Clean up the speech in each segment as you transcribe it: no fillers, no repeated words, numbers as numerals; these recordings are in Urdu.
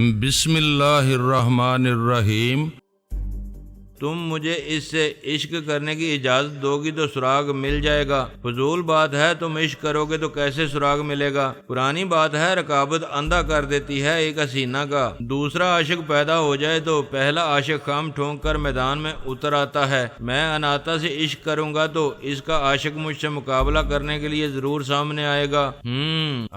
بسم اللہ الرحمن الرحیم۔ تم مجھے اس سے عشق کرنے کی اجازت دو گی تو سراغ مل جائے گا۔ فضول بات ہے، تم عشق کرو گے تو کیسے سراغ ملے گا؟ پرانی بات ہے، رکابت اندھا کر دیتی ہے ایک حسینہ کا۔ دوسرا عاشق پیدا ہو جائے تو پہلا عاشق خام ٹھونک کر میدان میں اتر آتا ہے۔ میں اناتا سے عشق کروں گا تو اس کا عاشق مجھ سے مقابلہ کرنے کے لیے ضرور سامنے آئے گا۔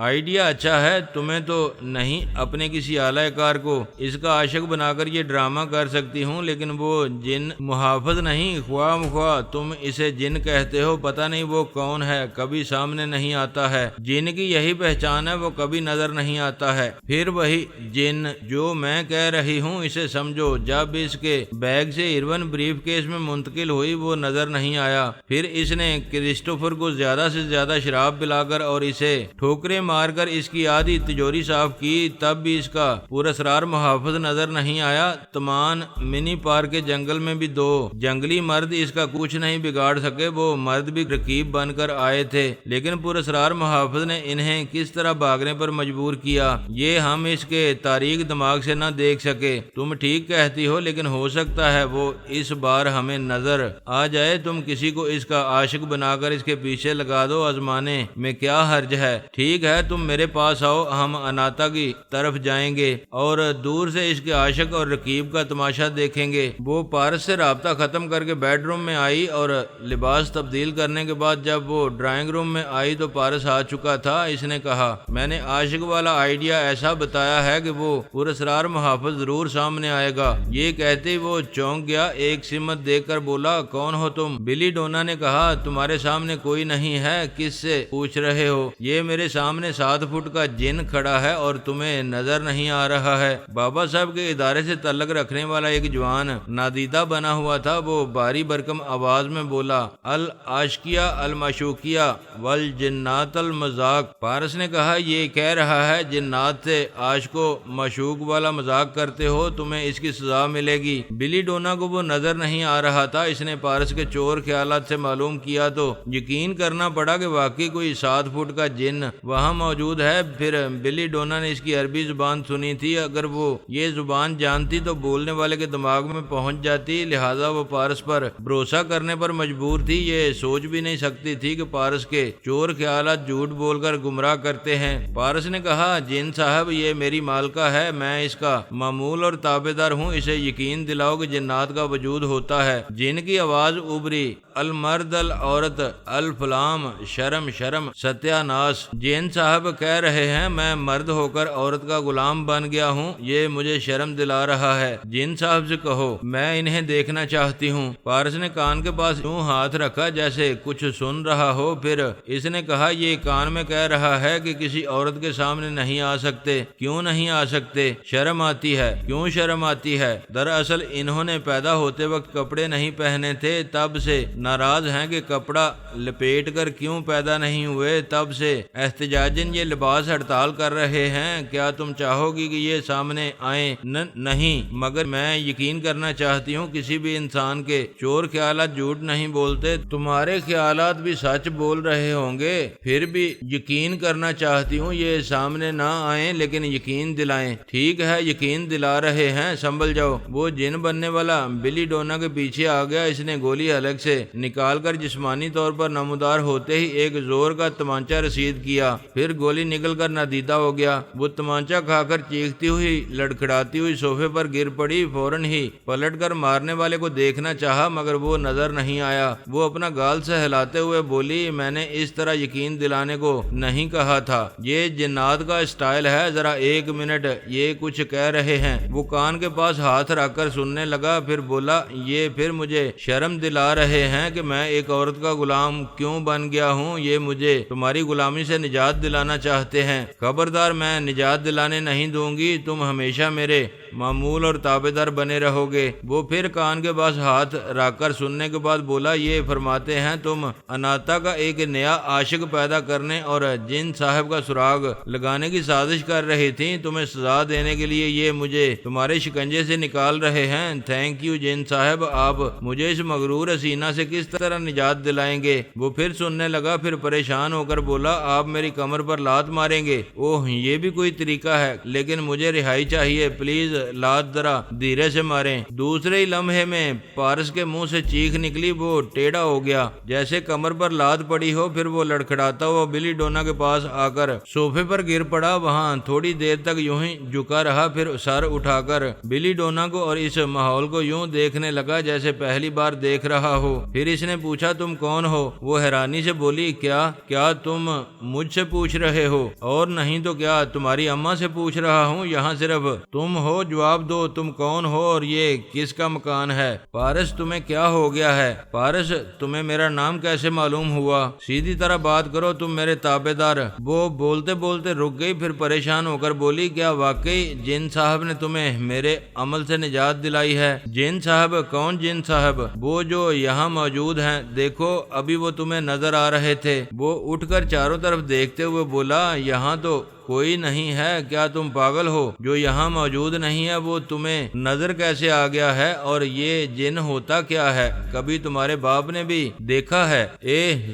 آئیڈیا اچھا ہے، تمہیں تو نہیں اپنے کسی اعلی کار کو اس کا عاشق بنا کر یہ ڈرامہ کر سکتی ہوں، لیکن وہ جن محافظ نہیں، خواہ مخواہ تم اسے جن کہتے ہو، پتہ نہیں وہ کون ہے، کبھی سامنے نہیں آتا ہے۔ جن کی یہی پہچان ہے، وہ کبھی نظر نہیں آتا ہے۔ پھر وہی جن جو میں کہہ رہی ہوں اسے سمجھو، جب اس کے بیگ سے ہیروئن بریف کیس میں منتقل ہوئی وہ نظر نہیں آیا۔ پھر اس نے کرسٹوفر کو زیادہ سے زیادہ شراب پلا کر اور اسے ٹھوکریں مار کر اس کی آدھی تجوری صاف کی، تب بھی اس کا پراسرار محافظ نظر نہیں آیا۔ تمان منی پارک کے جنگل میں بھی دو جنگلی مرد اس کا کچھ نہیں بگاڑ سکے، وہ مرد بھی رقیب بن کر آئے تھے، لیکن پراسرار محافظ نے انہیں کس طرح بھاگنے پر مجبور کیا یہ ہم اس کے تاریک دماغ سے نہ دیکھ سکے۔ تم ٹھیک کہتی ہو، لیکن ہو سکتا ہے وہ اس بار ہمیں نظر آ جائے۔ تم کسی کو اس کا عاشق بنا کر اس کے پیچھے لگا دو، آزمانے میں کیا حرج ہے؟ ٹھیک ہے، تم میرے پاس آؤ، ہم اناتا کی طرف جائیں گے اور دور سے اس کے عاشق اور رقیب کا تماشا دیکھیں گے۔ وہ پارس سے رابطہ ختم کر کے بیڈ روم میں آئی اور لباس تبدیل کرنے کے بعد جب وہ ڈرائنگ روم میں آئی تو پارس آ چکا تھا۔ اس نے کہا، میں نے عاشق والا آئیڈیا ایسا بتایا ہے کہ وہ پراسرار محافظ ضرور سامنے آئے گا۔ یہ کہتے ہی وہ چونک گیا، ایک سمت دیکھ کر بولا، کون ہو تم؟ بلی ڈونا نے کہا، تمہارے سامنے کوئی نہیں ہے، کس سے پوچھ رہے ہو؟ یہ میرے سامنے 7 فٹ کا جن کھڑا ہے اور تمہیں نظر نہیں آ رہا ہے۔ بابا صاحب کے ادارے سے تعلق رکھنے والا ایک جوان نادیدہ بنا ہوا تھا، وہ باری برکم آواز میں بولا، العاشقیہ المعشوقیہ والجنات المذاق۔ پارس نے کہا، یہ کہہ رہا ہے جنات سے عاشق و معشوق والا مذاق کرتے ہو، تمہیں اس کی سزا ملے گی۔ بلی ڈونا کو وہ نظر نہیں آ رہا تھا، اس نے پارس کے چور خیالات سے معلوم کیا تو یقین کرنا پڑا کہ واقعی کوئی 7 فٹ کا جن وہاں موجود ہے۔ پھر بلی ڈونا نے اس کی عربی زبان سنی تھی، اگر وہ یہ زبان جانتی تو بولنے والے کے دماغ میں پہنچ جاتی، لہذا وہ پارس پر بھروسہ کرنے پر مجبور تھی۔ یہ سوچ بھی نہیں سکتی تھی کہ پارس کے چور خیالات جھوٹ بول کر گمراہ کرتے ہیں۔ پارس نے کہا، جن صاحب یہ میری مالکہ ہے، میں اس کا معمول اور تابع دار ہوں، اسے یقین دلاؤ کہ جنات کا وجود ہوتا ہے۔ جن کی آواز ابری، المرد العورت الفلام، شرم شرم ستیہ ناس۔ جن صاحب کہہ رہے ہیں میں مرد ہو کر عورت کا غلام بن گیا ہوں، یہ مجھے شرم دلا رہا ہے۔ جن صاحب سے کہو میں انہیں دیکھنا چاہتی ہوں۔ پارس نے کان کے پاس یوں ہاتھ رکھا جیسے کچھ سن رہا ہو، پھر اس نے کہا، یہ کان میں کہہ رہا ہے کہ کسی عورت کے سامنے نہیں آ سکتے۔ کیوں نہیں آ سکتے؟ شرم آتی ہے۔ کیوں شرم آتی ہے؟ دراصل انہوں نے پیدا ہوتے وقت کپڑے نہیں پہنے تھے، تب سے ناراض ہیں کہ کپڑا لپیٹ کر کیوں پیدا نہیں ہوئے، تب سے احتجاجن یہ لباس ہڑتال کر رہے ہیں۔ کیا تم چاہو گی کہ یہ سامنے آئیں؟ نہیں، مگر میں یقین کرنا چاہتی ہوں کسی بھی انسان کے چور خیالات جھوٹ نہیں بولتے۔ تمہارے خیالات بھی سچ بول رہے ہوں گے، پھر بھی یقین کرنا چاہتی ہوں یہ سامنے نہ آئیں، لیکن یقین دلائیں۔ ٹھیک ہے، یقین دلا رہے ہیں، سنبھل جاؤ۔ وہ جن بننے والا بلی ڈونا کے پیچھے آ گیا، اس نے گولی حلق سے نکال کر جسمانی طور پر نمودار ہوتے ہی ایک زور کا تمانچہ رسید کیا، پھر گولی نکل کر نادیدہ ہو گیا۔ وہ تمانچہ کھا کر چیختی ہوئی لڑکھڑاتی ہوئی صوفے پر گر پڑی، فوراً ہی پلٹ کر مارنے والے کو دیکھنا چاہا مگر وہ نظر نہیں آیا۔ وہ اپنا گال سہلاتے ہوئے بولی، میں نے اس طرح یقین دلانے کو نہیں کہا تھا، یہ جنات کا اسٹائل ہے، ذرا 1 منٹ، یہ کچھ کہہ رہے ہیں۔ وہ کان کے پاس ہاتھ رکھ کر سننے لگا، پھر بولا، یہ پھر مجھے شرم دلا رہے ہیں کہ میں ایک عورت کا غلام کیوں بن گیا ہوں، یہ مجھے تمہاری غلامی سے نجات دلانا چاہتے ہیں۔ خبردار، میں نجات دلانے نہیں دوں گی، تم ہمیشہ میرے معمول اور تابعدار بنے رہو گے۔ وہ پھر کان کے پاس ہاتھ رکھ کر سننے کے بعد بولا، یہ فرماتے ہیں تم اناتا کا ایک نیا عاشق پیدا کرنے اور جن صاحب کا سراغ لگانے کی سازش کر رہی تھی، تمہیں سزا دینے کے لیے یہ مجھے تمہارے شکنجے سے نکال رہے ہیں۔ تھینک یو جن صاحب، آپ مجھے اس مغرور حسینہ سے کس طرح نجات دلائیں گے؟ وہ پھر سننے لگا، پھر پریشان ہو کر بولا، آپ میری کمر پر لات ماریں گے؟ اوہ، یہ بھی کوئی طریقہ ہے، لیکن مجھے رہائی چاہیے، پلیز لات ذرا دھیرے سے ماریں۔ دوسرے ہی لمحے میں پارس کے منہ سے چیخ نکلی، وہ ٹیڑھا ہو گیا جیسے کمر پر لات پڑی ہو، پھر وہ لڑکھڑاتا ہوا بلی ڈونا کے پاس آ کر صوفے پر گر پڑا۔ وہاں تھوڑی دیر تک یوں ہی جھکا رہا، پھر سر اٹھا کر بلی ڈونا کو اور اس ماحول کو یوں دیکھنے لگا جیسے پہلی بار دیکھ رہا ہو۔ پھر اس نے پوچھا، تم کون ہو؟ وہ حیرانی سے بولی، کیا تم مجھ سے پوچھ رہے ہو؟ اور نہیں تو کیا تمہاری اماں سے پوچھ رہا ہوں، یہاں صرف تم ہو، جواب دو، تم کون ہو اور یہ کس کا مکان ہے؟ پارس، تمہیں کیا ہو گیا ہے؟ پارس، تمہیں میرا نام کیسے معلوم ہوا؟ سیدھی طرح بات کرو، تم میرے تابع دار۔ وہ بولتے بولتے رک گئی، پھر پریشان ہو کر بولی، کیا واقعی جن صاحب نے تمہیں میرے عمل سے نجات دلائی ہے؟ جن صاحب؟ کون جن صاحب؟ وہ جو یہاں موجود ہیں، دیکھو ابھی وہ تمہیں نظر آ رہے تھے۔ وہ اٹھ کر چاروں طرف دیکھتے ہوئے بولا، یہاں تو کوئی نہیں ہے، کیا تم پاگل ہو؟ جو یہاں موجود نہیں ہے وہ تمہیں نظر کیسے آ گیا ہے؟ اور یہ جن ہوتا کیا ہے؟ کبھی تمہارے باپ نے بھی دیکھا ہے؟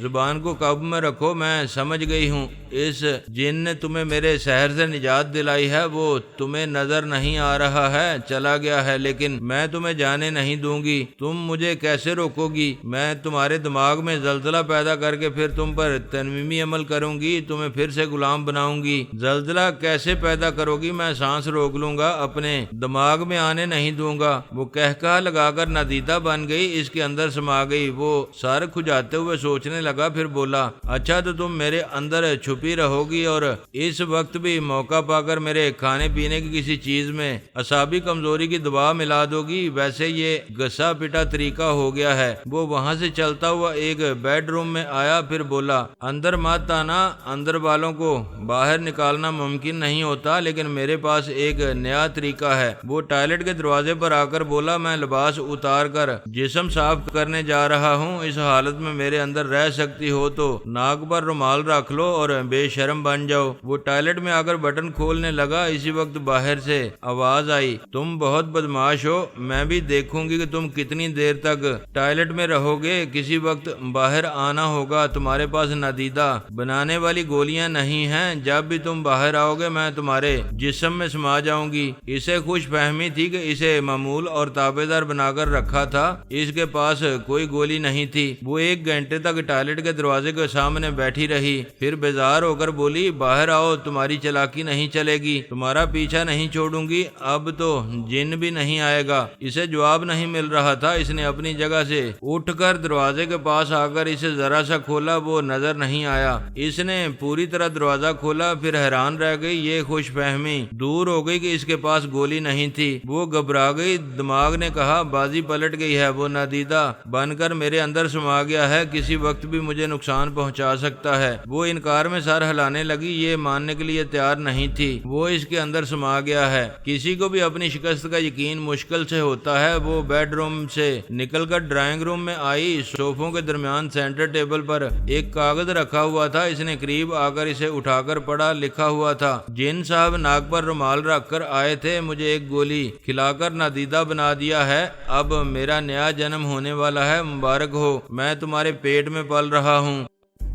زبان کو قابو میں رکھو، میں سمجھ گئی ہوں، اس جن نے تمہیں میرے سحر سے نجات دلائی ہے، وہ تمہیں نظر نہیں آ رہا ہے، چلا گیا ہے، لیکن میں تمہیں جانے نہیں دوں گی۔ تم مجھے کیسے روکو گی؟ میں تمہارے دماغ میں زلزلہ پیدا کر کے پھر تم پر تنویمی عمل کروں گی، تمہیں پھر سے غلام بناؤں گی۔ زلزلہ کیسے پیدا کرو گی؟ میں سانس روک لوں گا، اپنے دماغ میں آنے نہیں دوں گا۔ وہ کہکہا لگا کر نادیدہ بن گئی، اس کے اندر سما گئی۔ وہ سر کھجاتے ہوئے سوچنے لگا، پھر بولا، اچھا تو تم میرے اندر چھپی رہو گی اور اس وقت بھی موقع پا کر میرے کھانے پینے کی کسی چیز میں اعصابی کمزوری کی دوا ملا دو گی؟ ویسے یہ گسا پٹا طریقہ ہو گیا ہے۔ وہ وہاں سے چلتا ہوا ایک بیڈ روم میں آیا، پھر بولا، اندر مت آنا، اندر والوں کو باہر نکالنا ممکن نہیں ہوتا، لیکن میرے پاس ایک نیا طریقہ ہے۔ وہ ٹوائلٹ کے دروازے پر آ کر بولا، میں لباس اتار کر جسم صاف کرنے جا رہا ہوں، اس حالت میں میرے اندر رہ سکتی ہو تو ناک پر رومال رکھ لو اور بے شرم بن جاؤ۔ وہ ٹوائلٹ میں آ کر بٹن کھولنے لگا، اسی وقت باہر سے آواز آئی، تم بہت بدماش ہو، میں بھی دیکھوں گی کہ تم کتنی دیر تک ٹوائلٹ میں رہو گے، کسی وقت باہر آنا ہوگا، تمہارے پاس نادیدہ بنانے والی گولیاں نہیں ہیں، جب بھی تم باہر آؤ گے میں تمہارے جسم میں سما جاؤں گی۔ اسے خوش فہمی تھی کہ اسے معمول اور تابع دار بنا کر رکھا تھا، اس کے پاس کوئی گولی نہیں تھی۔ وہ 1 گھنٹے تک ٹوائلٹ کے دروازے کے سامنے بیٹھی رہی، پھر بیزار ہو کر بولی، باہر آؤ، تمہاری چالاکی نہیں چلے گی، تمہارا پیچھا نہیں چھوڑوں گی، اب تو جن بھی نہیں آئے گا۔ اسے جواب نہیں مل رہا تھا، اس نے اپنی جگہ سے اٹھ کر دروازے کے پاس آ کر اسے ذرا سا کھولا، وہ نظر نہیں آیا۔ اس نے پوری طرح دروازہ کھولا، پھر حیران رہ گئی، یہ خوش فہمی دور ہو گئی کہ اس کے پاس گولی نہیں تھی۔ وہ گھبرا گئی، دماغ نے کہا بازی پلٹ گئی ہے، وہ نادیدہ بن کر میرے اندر سما گیا ہے، کسی وقت بھی مجھے نقصان پہنچا سکتا ہے۔ وہ انکار میں سر ہلانے لگی، یہ ماننے کے لیے تیار نہیں تھی، وہ اس کے اندر سما گیا ہے۔ کسی کو بھی اپنی شکست کا یقین مشکل سے ہوتا ہے۔ وہ بیڈ روم سے نکل کر ڈرائنگ روم میں آئی، صوفوں کے درمیان سینٹر ٹیبل پر ایک کاغذ رکھا ہوا تھا، اس نے قریب آ کر اسے اٹھا کر پڑھا، لکھا ہوا تھا، جن صاحب ناک پر رومال رکھ کر آئے تھے، مجھے ایک گولی کھلا کر نادیدہ بنا دیا ہے، اب میرا نیا جنم ہونے والا ہے، مبارک ہو، میں تمہارے پیٹ میں پل رہا ہوں۔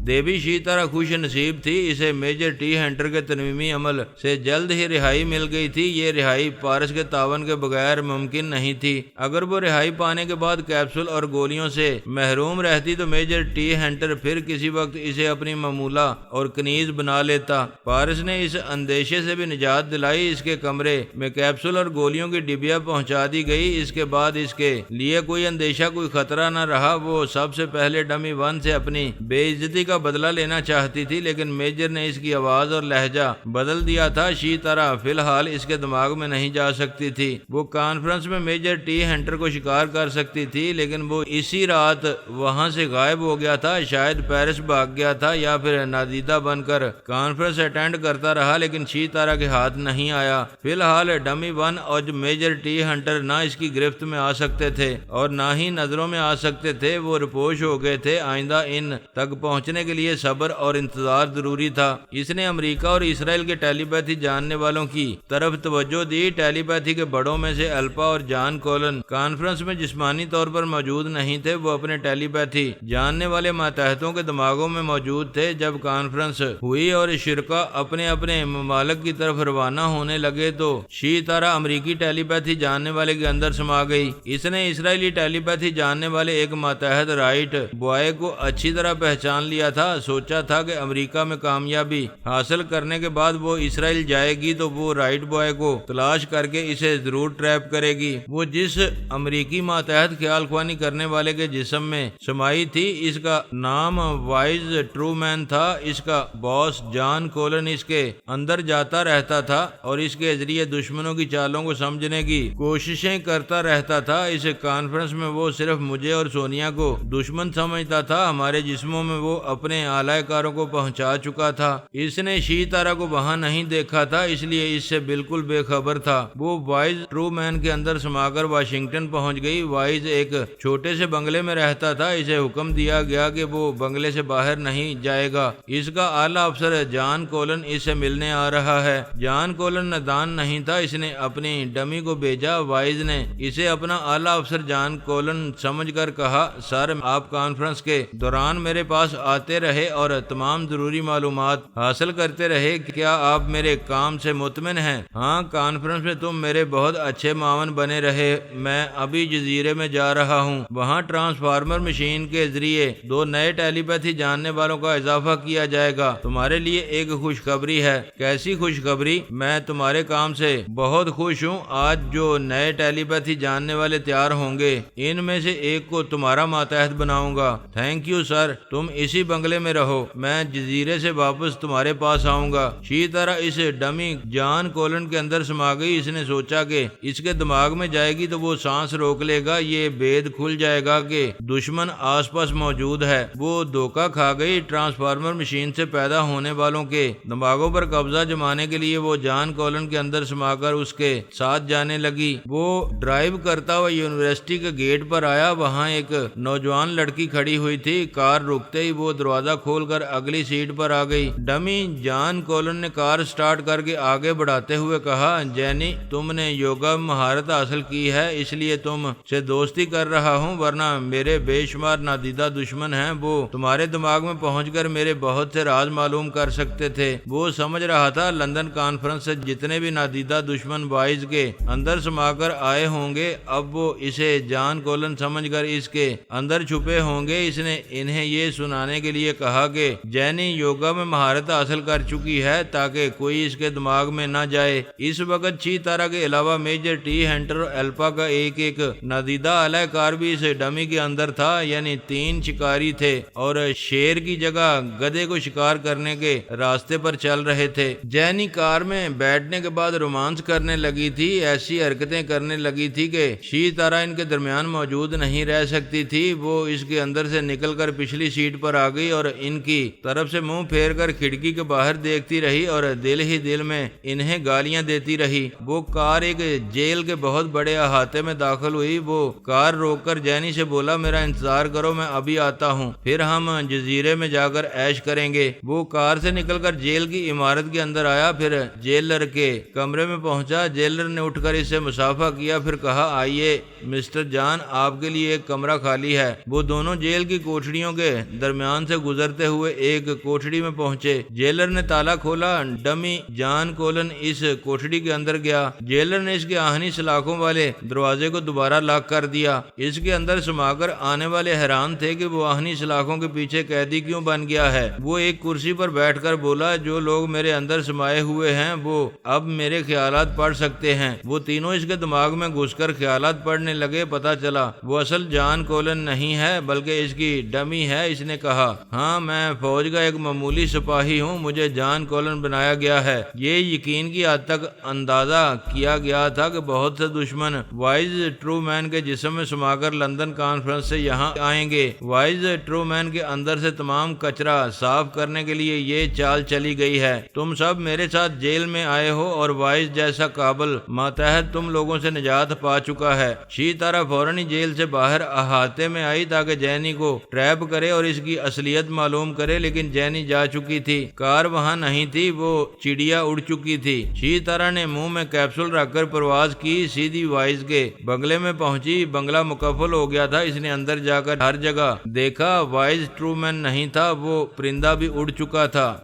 دیوی شیتارا خوش نصیب تھی، اسے میجر ٹی ہنٹر کے تنویمی عمل سے جلد ہی رہائی مل گئی تھی۔ یہ رہائی پارس کے تعاون کے بغیر ممکن نہیں تھی۔ اگر وہ رہائی پانے کے بعد کیپسول اور گولیوں سے محروم رہتی تو میجر ٹی ہنٹر پھر کسی وقت اسے اپنی معمولہ اور کنیز بنا لیتا۔ پارس نے اس اندیشے سے بھی نجات دلائی، اس کے کمرے میں کیپسول اور گولیوں کی ڈبیا پہنچا دی گئی، اس کے بعد اس کے لیے کوئی اندیشہ، کوئی خطرہ نہ رہا۔ وہ سب سے پہلے ڈمی 1 سے اپنی بے عزتی کا کا بدلہ لینا چاہتی تھی، لیکن میجر نے اس کی آواز اور لہجہ بدل دیا تھا۔ شی طرح فی الحال اس کے دماغ میں نہیں جا سکتی تھی۔ وہ کانفرنس میں میجر ٹی ہنٹر کو شکار کر سکتی تھی، لیکن وہ اسی رات وہاں سے غائب ہو گیا تھا۔ شاید پیرس بھاگ گیا تھا یا پھر نادیدہ بن کر کانفرنس اٹینڈ کرتا رہا، لیکن شی طرح کے ہاتھ نہیں آیا۔ فی الحال ڈمی ون اور میجر ٹی ہنٹر نہ اس کی گرفت میں آ سکتے تھے اور نہ ہی نظروں میں آ سکتے تھے۔ وہ رپوش ہو گئے تھے۔ آئندہ ان تک پہنچنے کے لیے صبر اور انتظار ضروری تھا۔ اس نے امریکہ اور اسرائیل کے ٹیلی پیتھی جاننے والوں کی طرف توجہ دی۔ ٹیلی پیتھی کے بڑوں میں سے الپا اور جان کولن کانفرنس میں جسمانی طور پر موجود نہیں تھے۔ وہ اپنے ٹیلی پیتھی جاننے والے ماتحتوں کے دماغوں میں موجود تھے۔ جب کانفرنس ہوئی اور شرکا اپنے اپنے ممالک کی طرف روانہ ہونے لگے تو شی طرح امریکی ٹیلی پیتھی جاننے والے کے اندر سما گئی۔ اس نے اسرائیلی ٹیلی پیتھی جاننے والے ایک ماتحت رائٹ بوائے کو اچھی طرح پہچان لیا تھا۔ سوچا تھا کہ امریکہ میں کامیابی حاصل کرنے کے بعد وہ اسرائیل جائے گی تو وہ رائٹ بوائے کو تلاش کر کے اسے ضرور ٹریپ کرے گی۔ وہ جس امریکی ماتحت خیال خوانی کرنے والے کے جسم میں سمائی تھی، اس کا نام وائز ٹرومین تھا۔ اس کا باس جان کولن اس کے اندر جاتا رہتا تھا اور اس کے ذریعے دشمنوں کی چالوں کو سمجھنے کی کوششیں کرتا رہتا تھا۔ اس کانفرنس میں وہ صرف مجھے اور سونیا کو دشمن سمجھتا تھا۔ ہمارے جسموں میں وہ اپنے اعلی کاروں کو پہنچا چکا تھا۔ اس نے شی طرح کو وہاں نہیں دیکھا تھا، اس لیے اس سے بالکل بے خبر تھا۔ وہ وائز ٹرومین کے اندر سما کر واشنگٹن پہنچ گئی۔ وائز ایک چھوٹے سے بنگلے میں رہتا تھا۔ اسے حکم دیا گیا کہ وہ بنگلے سے باہر نہیں جائے گا۔ اس کا اعلی افسر جان کولن اس سے ملنے آ رہا ہے۔ جان کولن نادان نہیں تھا، اس نے اپنی ڈمی کو بھیجا۔ وائز نے اسے اپنا اعلی افسر جان کولن سمجھ کر کہا، سر آپ کانفرنس کے دوران میرے پاس آتے رہے اور تمام ضروری معلومات حاصل کرتے رہے، کیا آپ میرے کام سے مطمئن ہیں؟ ہاں، کانفرنس میں تم میرے بہت اچھے معاون بنے رہے۔ میں ابھی جزیرے میں جا رہا ہوں، وہاں ٹرانسفارمر مشین کے ذریعے 2 نئے ٹیلی پیتھی جاننے والوں کا اضافہ کیا جائے گا۔ تمہارے لیے ایک خوشخبری ہے۔ کیسی خوشخبری؟ میں تمہارے کام سے بہت خوش ہوں۔ آج جو نئے ٹیلی پیتھی جاننے والے تیار ہوں گے، ان میں سے ایک کو تمہارا ماتحت بناؤں گا۔ تھینک یو سر، تم اسی بنگلے میں رہو، میں جزیرے سے واپس تمہارے پاس آؤں گا۔ اسی طرح اس ڈمی جان کولن کے اندر سما گئی۔ اس نے سوچا کہ اس کے دماغ میں جائے گی تو وہ سانس روک لے گا، یہ بید کھل جائے گا کہ دشمن آس پاس موجود ہے۔ وہ دھوکہ کھا گئی۔ ٹرانسفارمر مشین سے پیدا ہونے والوں کے دماغوں پر قبضہ جمانے کے لیے وہ جان کولن کے اندر سما کر اس کے ساتھ جانے لگی۔ وہ ڈرائیو کرتا ہوا یونیورسٹی کے گیٹ پر آیا۔ وہاں ایک نوجوان لڑکی کھڑی ہوئی تھی۔ کار رکتے ہی وہ دروازہ کھول کر اگلی سیٹ پر آ گئی۔ ڈمی جان کولن نے کار سٹارٹ کر کے آگے بڑھاتے ہوئے کہا، جینی تم نے یوگا میں مہارت حاصل کی ہے، اس لیے تم سے دوستی کر رہا ہوں، ورنہ میرے بے شمار نادیدہ دشمن ہیں، وہ تمہارے دماغ میں پہنچ کر میرے بہت سے راز معلوم کر سکتے تھے۔ وہ سمجھ رہا تھا لندن کانفرنس سے جتنے بھی نادیدہ دشمن وائز کے اندر سما کر آئے ہوں گے، اب وہ اسے جان کولن سمجھ کر اس کے اندر چھپے ہوں گے۔ اس نے انہیں یہ سنانے کے لیے کہا کہ جینی یوگا میں مہارت حاصل کر چکی ہے تاکہ کوئی اس کے دماغ میں نہ جائے۔ اس وقت چی طرح کے علاوہ میجر ٹی ہنٹر اور الپا کا ایک نادیدہ اعلی کار بھی اس ڈمی کے اندر تھا، یعنی 3 شکاری تھے اور شیر کی جگہ گدھے کو شکار کرنے کے راستے پر چل رہے تھے۔ جینی کار میں بیٹھنے کے بعد رومانس کرنے لگی تھی، ایسی حرکتیں کرنے لگی تھی کہ شی طرح ان کے درمیان موجود نہیں رہ سکتی تھی۔ وہ اس کے اندر سے نکل کر پچھلی سیٹ پر آ گئی اور ان کی طرف سے منہ پھیر کر کھڑکی کے باہر دیکھتی رہی اور دل ہی دل میں انہیں گالیاں دیتی رہی۔ وہ کار ایک جیل کے بہت بڑے احاطے میں داخل ہوئی۔ وہ کار روک کر جینی سے بولا، میرا انتظار کرو، میں ابھی آتا ہوں، پھر ہم جزیرے میں جا کر عیش کریں گے۔ وہ کار سے نکل کر جیل کی عمارت کے اندر آیا، پھر جیلر کے کمرے میں پہنچا۔ جیلر نے اٹھ کر اس سے مصافحہ کیا، پھر کہا، آئیے مسٹر جان، آپ کے لیے ایک کمرہ خالی ہے۔ وہ دونوں جیل کی کوٹڑیوں کے درمیان سے گزرتے ہوئے ایک کوٹڑی میں پہنچے۔ جیلر نے تالا کھولا۔ ڈمی جان کولن اس کوٹڑی کے اندر گیا۔ جیلر نے اس کے آہنی سلاخوں والے دروازے کو دوبارہ لاک کر دیا۔ اس کے اندر سما کر آنے والے حیران تھے کہ وہ آہنی سلاخوں کے پیچھے قیدی کیوں بن گیا ہے۔ وہ ایک کرسی پر بیٹھ کر بولا، جو لوگ میرے اندر سمائے ہوئے ہیں وہ اب میرے خیالات پڑھ سکتے ہیں۔ وہ تینوں اس کے دماغ میں گھس کر خیالات پڑھنے لگے۔ پتہ چلا وہ اصل جان کولن نہیں ہے بلکہ اس کی ڈمی ہے۔ اس نے کہا، ہاں میں فوج کا ایک معمولی سپاہی ہوں، مجھے جان کولن بنایا گیا ہے۔ یہ یقین کی حد تک اندازہ کیا گیا تھا کہ بہت سے دشمن وائز ٹرو مین کے جسم میں سما کر لندن کانفرنس سے یہاں آئیں گے۔ وائز ٹرو مین کے اندر سے تمام کچرا صاف کرنے کے لیے یہ چال چلی گئی ہے۔ تم سب میرے ساتھ جیل میں آئے ہو اور وائز جیسا قابل ماتحت تم لوگوں سے نجات پا چکا ہے۔ شی تارا فوراً ہی جیل سے باہر احاطے میں آئی تاکہ جینی کو ٹریپ کرے اور اس کی اصلیت معلوم کرے، لیکن جینی جا چکی تھی۔ کار وہاں نہیں تھی، وہ چڑیا اڑ چکی تھی۔ شی تارا نے منہ میں کیپسول رکھ کر پرواز کی، سیدھی وائز کے بنگلے میں پہنچی۔ بنگلہ مکفل ہو گیا تھا، اس نے اندر جا کر ہر جگہ دیکھا، وائز ٹرو مین نہیں تھا، وہ پرندہ بھی اڑ چکا تھا۔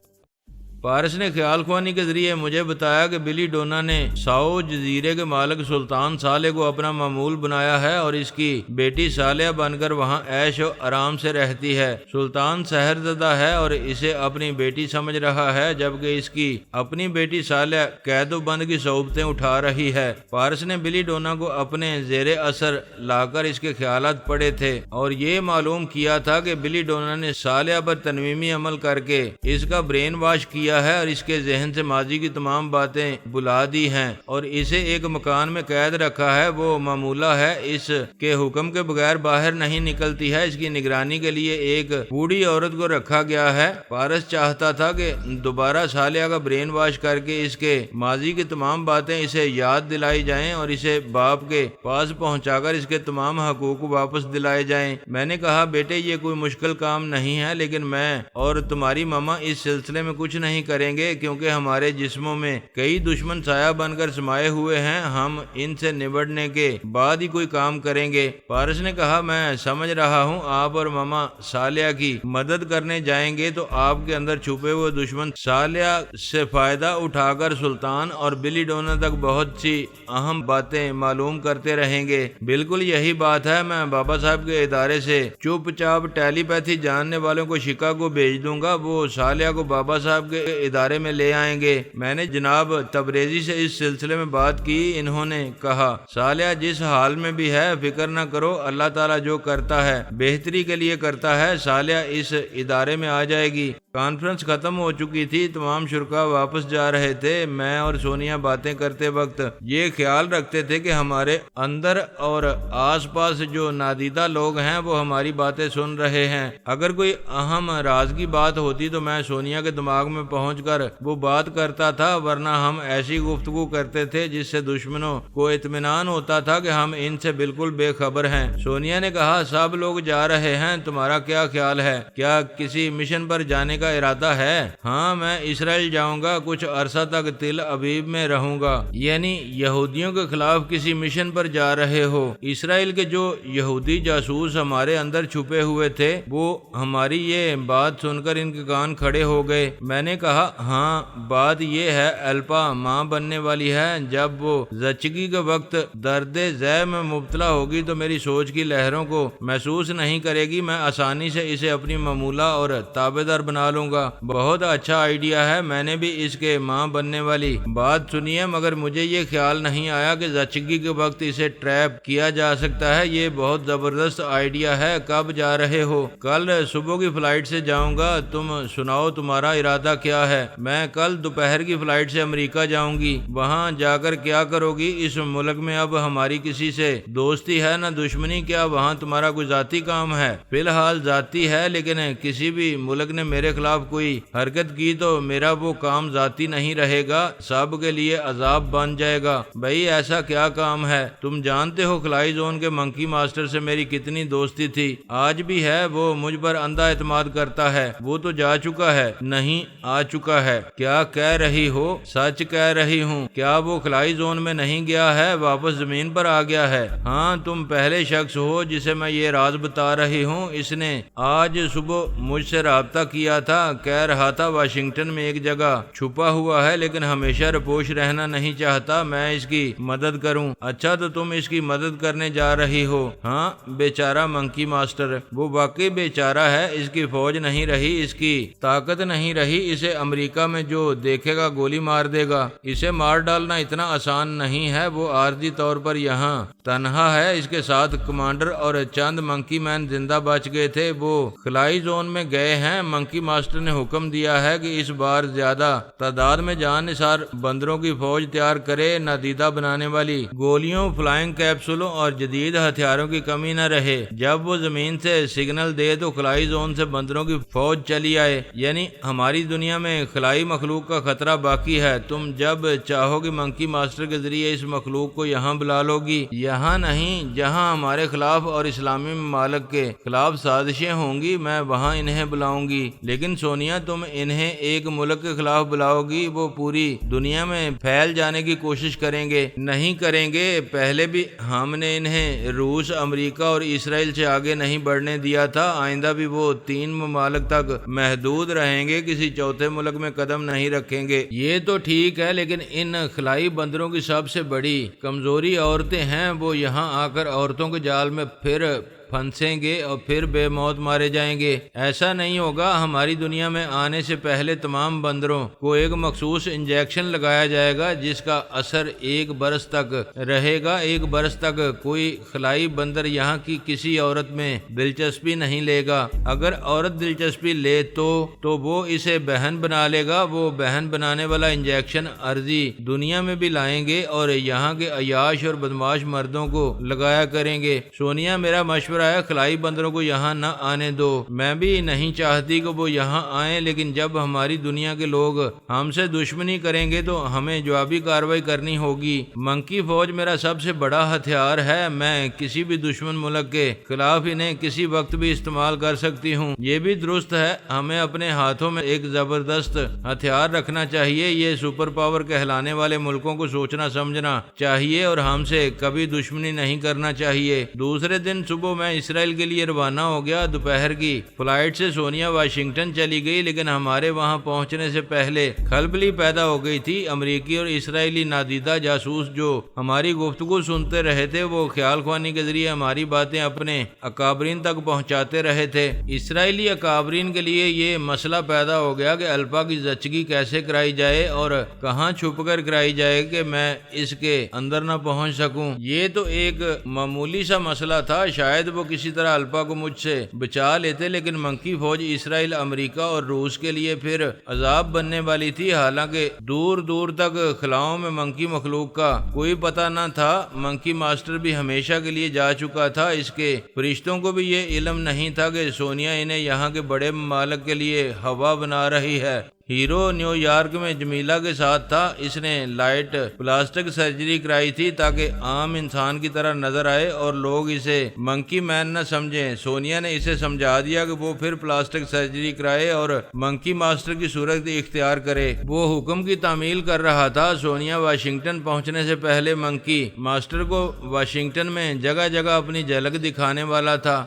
پارس نے خیال خوانی کے ذریعے مجھے بتایا کہ بلی ڈونا نے ساؤ جزیرے کے مالک سلطان صالح کو اپنا معمول بنایا ہے اور اس کی بیٹی صالحہ بن کر وہاں عیش و آرام سے رہتی ہے۔ سلطان سحر زدہ ہے اور اسے اپنی بیٹی سمجھ رہا ہے، جبکہ اس کی اپنی بیٹی صالحہ قید و بند کی صعوبتیں اٹھا رہی ہے۔ پارس نے بلی ڈونا کو اپنے زیر اثر لا کر اس کے خیالات پڑھے تھے اور یہ معلوم کیا تھا کہ بلی ڈونا نے صالحہ پر تنویمی عمل کر کے اس کا برین واش کیا ہے اور اس کے ذہن سے ماضی کی تمام باتیں بلا دی ہیں اور اسے ایک مکان میں قید رکھا ہے۔ وہ معمولہ ہے، اس کے حکم کے بغیر باہر نہیں نکلتی ہے۔ اس کی نگرانی کے لیے ایک بوڑھی عورت کو رکھا گیا ہے۔ پارس چاہتا تھا کہ دوبارہ صالحہ کا برین واش کر کے اس کے ماضی کی تمام باتیں اسے یاد دلائی جائیں اور اسے باپ کے پاس پہنچا کر اس کے تمام حقوق واپس دلائے جائیں۔ میں نے کہا بیٹے یہ کوئی مشکل کام نہیں ہے، لیکن میں اور تمہاری ماما اس سلسلے میں کچھ نہیں کریں گے کیونکہ ہمارے جسموں میں کئی دشمن سایہ بن کر سمائے ہوئے ہیں، ہم ان سے نبٹنے کے بعد ہی کوئی کام کریں گے۔ پارس نے کہا میں سمجھ رہا ہوں، آپ اور ماما صالحہ کی مدد کرنے جائیں گے تو آپ کے اندر چھپے ہوئے دشمن صالحہ سے فائدہ اٹھا کر سلطان اور بلی ڈونا تک بہت سی اہم باتیں معلوم کرتے رہیں گے۔ بالکل یہی بات ہے، میں بابا صاحب کے ادارے سے چپ چاپ ٹیلی پیتھی جاننے والوں کو شکاگو بھیج دوں گا، وہ صالحہ کو بابا صاحب کے ادارے میں لے آئیں گے۔ میں نے جناب تبریزی سے اس سلسلے میں بات کی، انہوں نے کہا صالحہ جس حال میں بھی ہے فکر نہ کرو، اللہ تعالیٰ جو کرتا ہے بہتری کے لیے کرتا ہے، صالحہ اس ادارے میں آ جائے گی۔ کانفرنس ختم ہو چکی تھی، تمام شرکاء واپس جا رہے تھے۔ میں اور سونیا باتیں کرتے وقت یہ خیال رکھتے تھے کہ ہمارے اندر اور آس پاس جو نادیدہ لوگ ہیں وہ ہماری باتیں سن رہے ہیں۔ اگر کوئی اہم راز کی بات ہوتی تو میں سونیا کے دماغ میں پہنچ کر وہ بات کرتا تھا، ورنہ ہم ایسی گفتگو کرتے تھے جس سے دشمنوں کو اطمینان ہوتا تھا کہ ہم ان سے بالکل بے خبر ہیں۔ سونیا نے کہا سب لوگ جا رہے ہیں، تمہارا کیا خیال ہے؟ کیا کسی مشن پر جانے کا ارادہ ہے؟ ہاں میں اسرائیل جاؤں گا، کچھ عرصہ تک تل ابیب میں رہوں گا۔ یعنی یہودیوں کے خلاف کسی مشن پر جا رہے ہو؟ اسرائیل کے جو یہودی جاسوس ہمارے اندر چھپے ہوئے تھے وہ ہماری یہ بات سن کر ان کے کان کھڑے ہو گئے۔ میں نے کہا ہاں بات یہ ہے الپا ماں بننے والی ہے، جب وہ زچگی کے وقت درد ذہ میں مبتلا ہوگی تو میری سوچ کی لہروں کو محسوس نہیں کرے گی، میں آسانی سے اسے اپنی معمولہ اور تابع دار بنا لوں گا۔ بہت اچھا آئیڈیا ہے، میں نے بھی اس کے ماں بننے والی بات سنی ہے، مگر مجھے یہ خیال نہیں آیا کہ زچگی کے وقت اسے ٹریپ کیا جا سکتا ہے۔ یہ بہت زبردست آئیڈیا ہے۔ کب جا رہے ہو؟ کل صبح کی فلائٹ سے جاؤں گا، تم سناؤ تمہارا ارادہ کیا ہے؟ میں کل دوپہر کی فلائٹ سے امریکہ جاؤں گی۔ وہاں جا کر کیا کرو گی؟ اس ملک میں اب ہماری کسی سے دوستی ہے نہ دشمنی، کیا وہاں تمہارا کوئی ذاتی کام ہے؟ فی الحال ذاتی ہے، لیکن کسی بھی ملک نے میرے خلاف کوئی حرکت کی تو میرا وہ کام ذاتی نہیں رہے گا، سب کے لیے عذاب بن جائے گا۔ بھائی ایسا کیا کام ہے؟ تم جانتے ہو خلائی زون کے منکی ماسٹر سے میری کتنی دوستی تھی، آج بھی ہے، وہ مجھ پر اندھا اعتماد کرتا ہے۔ وہ تو جا چکا ہے؟ نہیں، آ چکا ہے۔ کیا کہہ رہی ہو؟ سچ کہہ رہی ہوں۔ کیا وہ خلائی زون میں نہیں گیا ہے، واپس زمین پر آ گیا ہے؟ ہاں تم پہلے شخص ہو جسے میں یہ راز بتا رہی ہوں۔ اس نے آج صبح مجھ سے رابطہ کیا تھا، کہہ رہا تھا واشنگٹن میں ایک جگہ چھپا ہوا ہے لیکن ہمیشہ رپوش رہنا نہیں چاہتا، میں اس کی مدد کروں۔ اچھا تو تم اس کی مدد کرنے جا رہی ہو؟ ہاں بیچارہ منکی ماسٹر، وہ واقعی بیچارہ ہے، اس کی فوج نہیں رہی، اس کی طاقت نہیں رہی، اسے اسے امریکہ میں جو دیکھے گا گولی مار دے گا۔ اسے مار ڈالنا اتنا آسان نہیں ہے، وہ عارضی طور پر یہاں تنہا ہے، اس کے ساتھ کمانڈر اور چند منکی مین زندہ بچ گئے تھے، وہ خلائی زون میں گئے ہیں۔ منکی ماسٹر نے حکم دیا ہے کہ اس بار زیادہ تعداد میں جان نثار بندروں کی فوج تیار کرے، نادیدہ بنانے والی گولیوں، فلائنگ کیپسولوں اور جدید ہتھیاروں کی کمی نہ رہے۔ جب وہ زمین سے سگنل دے تو خلائی زون سے بندروں کی فوج چلی آئے، یعنی ہماری دنیا میں خلائی مخلوق کا خطرہ باقی ہے۔ تم جب چاہو گی منکی ماسٹر کے ذریعے اس مخلوق کو یہاں بلا لو گی، یہاں نہیں جہاں ہمارے خلاف اور اسلامی ممالک کے خلاف سازشیں ہوں گی، میں وہاں انہیں بلاؤں گی۔ لیکن سونیا، تم انہیں ایک ملک کے خلاف بلاؤ گی، وہ پوری دنیا میں پھیل جانے کی کوشش کریں گے۔ نہیں کریں گے، پہلے بھی ہم نے انہیں روس، امریکہ اور اسرائیل سے آگے نہیں بڑھنے دیا تھا، آئندہ بھی وہ 3 ممالک تک محدود رہیں گے، کسی چوتھے ملک میں قدم نہیں رکھیں گے۔ یہ تو ٹھیک ہے، لیکن ان خلائی بندروں کی سب سے بڑی کمزوری عورتیں ہیں، وہ یہاں آ کر عورتوں کے جال میں پھر پھنسیں گے اور پھر بے موت مارے جائیں گے۔ ایسا نہیں ہوگا، ہماری دنیا میں آنے سے پہلے تمام بندروں کو ایک مخصوص انجیکشن لگایا جائے گا جس کا اثر 1 برس تک رہے گا۔ 1 برس تک کوئی خلائی بندر یہاں کی کسی عورت میں دلچسپی نہیں لے گا۔ اگر عورت دلچسپی لے تو وہ اسے بہن بنا لے گا۔ وہ بہن بنانے والا انجیکشن عرضی دنیا میں بھی لائیں گے اور یہاں کے عیاش اور بدماش مردوں کو لگایا کریں گے۔ سونیا، میرا مشورہ ہے خلائی بندروں کو یہاں نہ آنے دو۔ میں بھی نہیں چاہتی کہ وہ یہاں آئیں، لیکن جب ہماری دنیا کے لوگ ہم سے دشمنی کریں گے تو ہمیں جوابی کارروائی کرنی ہوگی۔ منکی فوج میرا سب سے بڑا ہتھیار ہے، میں کسی بھی دشمن ملک کے خلاف انہیں کسی وقت بھی استعمال کر سکتی ہوں۔ یہ بھی درست ہے، ہمیں اپنے ہاتھوں میں ایک زبردست ہتھیار رکھنا چاہیے۔ یہ سپر پاور کہلانے والے ملکوں کو سوچنا سمجھنا چاہیے اور ہم سے کبھی دشمنی نہیں کرنا چاہیے۔ دوسرے دن صبح میں اسرائیل کے لیے روانہ ہو گیا۔ دوپہر کی فلائٹ سے سونیا واشنگٹن چلی گئی، لیکن ہمارے وہاں پہنچنے سے پہلے خلبلی پیدا ہو گئی تھی۔ امریکی اور اسرائیلی نادیدہ جاسوس جو ہماری گفتگو سنتے رہے تھے، وہ خیال خوانی کے ذریعے ہماری باتیں اپنے اکابرین تک پہنچاتے رہے تھے۔ اسرائیلی اکابرین کے لیے یہ مسئلہ پیدا ہو گیا کہ الپا کی زچگی کیسے کرائی جائے اور کہاں چھپ کر کرائی جائے کہ میں اس کے اندر نہ پہنچ سکوں۔ یہ تو ایک معمولی سا مسئلہ تھا، شاید وہ کسی طرح الپا کو مجھ سے بچا لیتے، لیکن منکی فوج اسرائیل، امریکہ اور روس کے لیے پھر عذاب بننے والی تھی۔ حالانکہ دور دور تک خلاؤں میں منکی مخلوق کا کوئی پتہ نہ تھا، منکی ماسٹر بھی ہمیشہ کے لیے جا چکا تھا۔ اس کے فرشتوں کو بھی یہ علم نہیں تھا کہ سونیا انہیں یہاں کے بڑے ممالک کے لیے ہوا بنا رہی ہے۔ ہیرو نیو یارک میں جمیلہ کے ساتھ تھا، اس نے لائٹ پلاسٹک سرجری کرائی تھی تاکہ عام انسان کی طرح نظر آئے اور لوگ اسے منکی مین نہ سمجھیں۔ سونیا نے اسے سمجھا دیا کہ وہ پھر پلاسٹک سرجری کرائے اور منکی ماسٹر کی صورت اختیار کرے۔ وہ حکم کی تعمیل کر رہا تھا۔ سونیا واشنگٹن پہنچنے سے پہلے منکی ماسٹر کو واشنگٹن میں جگہ جگہ اپنی جھلک دکھانے والا تھا۔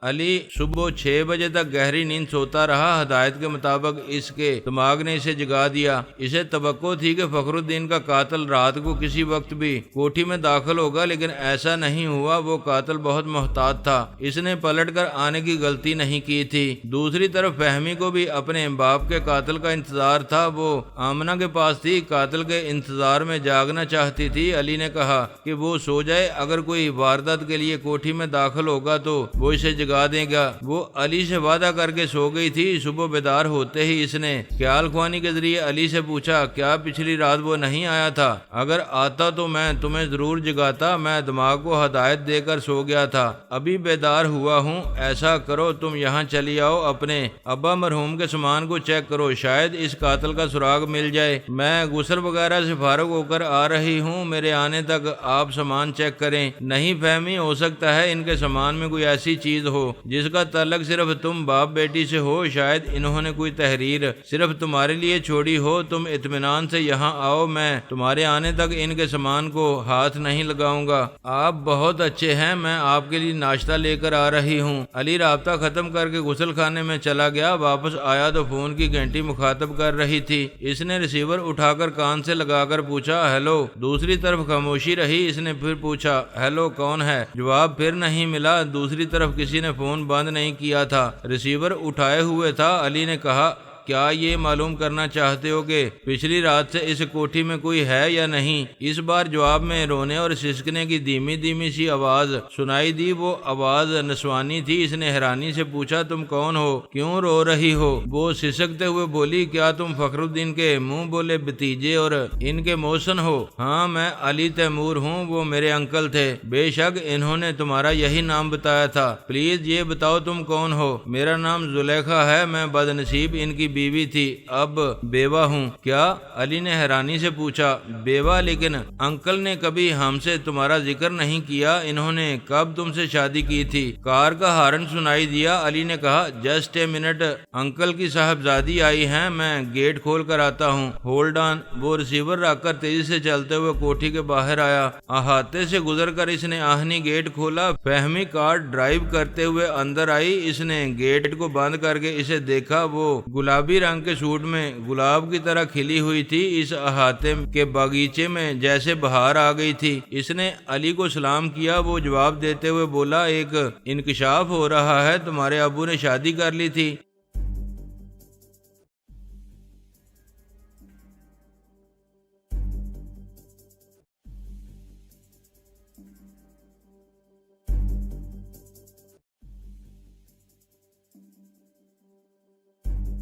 علی صبح 6 بجے تک گہری نیند سوتا رہا۔ ہدایت کے مطابق اس کے دماغ نے اسے جگا دیا۔ اسے توقع تھی کہ فخر الدین کا قاتل رات کو کسی وقت بھی کوٹھی میں داخل ہوگا، لیکن ایسا نہیں ہوا۔ وہ قاتل بہت محتاط تھا، اس نے پلٹ کر آنے کی غلطی نہیں کی تھی۔ دوسری طرف فہمی کو بھی اپنے باپ کے قاتل کا انتظار تھا۔ وہ آمنہ کے پاس تھی، قاتل کے انتظار میں جاگنا چاہتی تھی۔ علی نے کہا کہ وہ سو جائے، اگر کوئی واردات کے لیے کوٹھی میں داخل ہوگا تو وہ اسے جگا دے گا۔ وہ علی سے وعدہ کر کے سو گئی تھی۔ صبح بیدار ہوتے ہی اس نے خیال خوانی کے ذریعے علی سے پوچھا، کیا پچھلی رات وہ نہیں آیا تھا؟ اگر آتا تو میں تمہیں ضرور جگاتا، میں دماغ کو ہدایت دے کر سو گیا تھا، ابھی بیدار ہوا ہوں۔ ایسا کرو، تم یہاں چلی آؤ، اپنے ابا مرحوم کے سامان کو چیک کرو، شاید اس قاتل کا سراغ مل جائے۔ میں غسل وغیرہ سے فارغ ہو کر آ رہی ہوں، میرے آنے تک آپ سامان چیک کریں۔ نہیں فہمی، ہو سکتا ہے ان کے سامان میں کوئی ایسی چیز ہو جس کا تعلق صرف تم باپ بیٹی سے ہو، شاید انہوں نے کوئی تحریر صرف تمہارے لیے چھوڑی ہو۔ تم اطمینان سے یہاں آؤ، میں تمہارے آنے تک ان کے سامان کو ہاتھ نہیں لگاؤں گا۔ آپ بہت اچھے ہیں، میں آپ کے لیے ناشتہ لے کر آ رہی ہوں۔ علی رابطہ ختم کر کے غسل خانے میں چلا گیا۔ واپس آیا تو فون کی گھنٹی مخاطب کر رہی تھی۔ اس نے ریسیور اٹھا کر کان سے لگا کر پوچھا، ہیلو۔ دوسری طرف خاموشی رہی۔ اس نے پھر پوچھا، ہیلو، کون ہے؟ جواب پھر نہیں ملا۔ دوسری طرف کسی نے فون بند نہیں کیا تھا، ریسیور اٹھائے ہوئے تھا۔ علی نے کہا، کیا یہ معلوم کرنا چاہتے ہو کہ پچھلی رات سے اس کوٹھی میں کوئی ہے یا نہیں؟ اس بار جواب میں رونے اور سسکنے کی دھیمی دھیمی سی آواز سنائی دی۔ وہ آواز نسوانی تھی۔ اس نے حیرانی سے پوچھا تم کون ہو؟ کیوں رو رہی ہو؟ وہ سسکتے ہوئے بولی کیا تم فخر الدین کے منہ بولے بھتیجے اور ان کے محسن ہو؟ ہاں میں علی تیمور ہوں، وہ میرے انکل تھے، بے شک انہوں نے تمہارا یہی نام بتایا تھا۔ پلیز یہ بتاؤ تم کون ہو؟ میرا نام زلیخا ہے، میں بد نصیب ان کی بیوی تھی، اب بیوہ ہوں۔ کیا؟ علی نے حیرانی سے پوچھا۔ بیوہ؟ لیکن انکل نے کبھی ہم سے تمہارا ذکر نہیں کیا، انہوں نے کب تم سے شادی کی تھی؟ کار کا ہارن سنائی دیا۔ علی نے کہا جسٹ اے منٹ، انکل کی صاحبزادی آئی ہیں، میں گیٹ کھول کر آتا ہوں۔ Hold on. وہ ریسیور رکھ کر تیزی سے چلتے ہوئے کوٹھی کے باہر آیا۔ احاطے سے گزر کر اس نے آہنی گیٹ کھولا۔ فہمی کار ڈرائیو کرتے ہوئے اندر آئی۔ اس نے گیٹ کو بند کر کے اسے دیکھا۔ وہ گلابی رنگ کے سوٹ میں گلاب کی طرح کھلی ہوئی تھی، اس احاطے کے باغیچے میں جیسے بہار آ گئی تھی۔ اس نے علی کو سلام کیا۔ وہ جواب دیتے ہوئے بولا ایک انکشاف ہو رہا ہے، تمہارے ابو نے شادی کر لی تھی؟